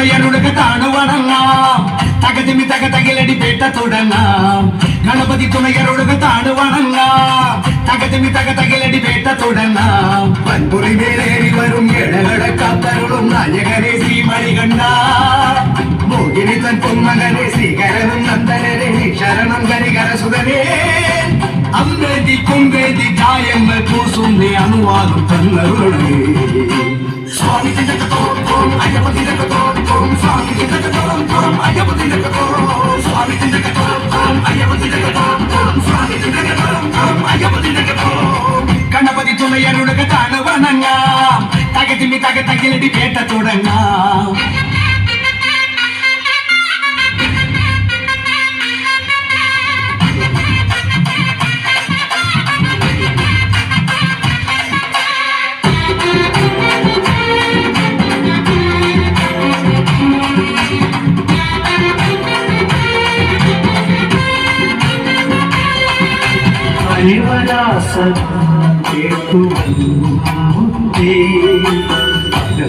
തുണയരുടുക താണുവണങ്ങാം തകതിമി തകതകിലടി പേട്ട തുടങ്ങാം ഗണപതി തുണയരുടുക താണുവണങ്ങാം തകതിമി തകതകിലടി പേട്ട തുടങ്ങാം പൻപുറി മേലേറി വരും എഴകടക്കാത്തരുളും നായകരെ ശ്രീമണികണ്ഠ മോഹിനി തൻ പൊന്മകനെ ശ്രീകരനും നന്ദനരെ ശരണം കരികര സുതനേ അമ്പേതി കുമ്പേതി ഗായങ്ങൾ പൂസുന്നേ അനുവാദം തന്നരുളേ സ്വാമി തിരക്കത്തോം അയ്യപ്പ തിരക്കത്തോം സ്വാമി തിരക്കത്തോം അയ്യപ്പ തിരക്കത്തോം സ്വാമി തിരക്കത്തോം അയ്യപ്പ തിരക്കത്തോം സ്വാമി തിരക്കത്തോം അയ്യപ്പ തിരക്കത്തോം ഗണപതി തുണയരുടുക താണുവണങ്ങാം തകതിമി തകതകിലടി പേട്ട തുടങ്ങാം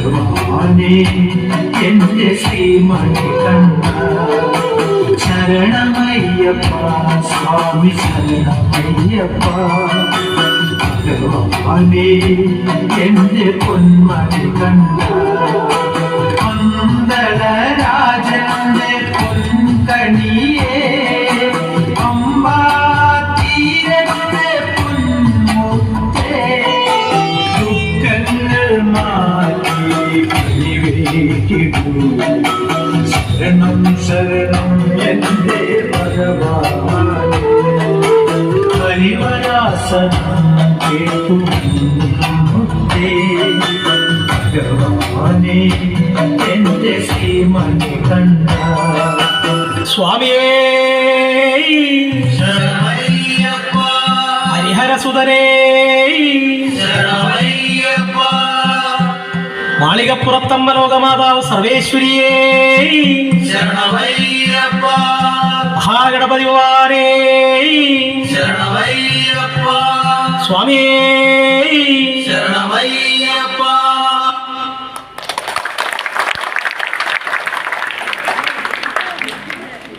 ഭഗവാനെ എന്റെ ശ്രീമണികണ്ഠ ശരണമയ്യപ്പ സ്വാമി ശരണമയ്യപ്പ ഭഗവാനെ എന്റെ പൊന്മണികണ്ഠ പന്തളരാജന്റെ പൊൻകണിയേ ശരണം ശരണം എന്റെ ഭഗവാൻ ഹരിവരാസനം കേട്ടു ഭഗവാനെ എന്റെ ശ്രീമണികണ്ഠ സ്വാമിയേ ശരണമയ്യപ്പ ഹരിഹരസുതരേ ശരണമയ്യപ്പ മാളികപ്പുറത്തമ്മ ലോകമാതാവ് സർവേശ്വരിയേ ശരണമയ്യപ്പ മഹാഗണപതി ഭഗവാനേ ശരണമയ്യപ്പ സ്വാമിയേ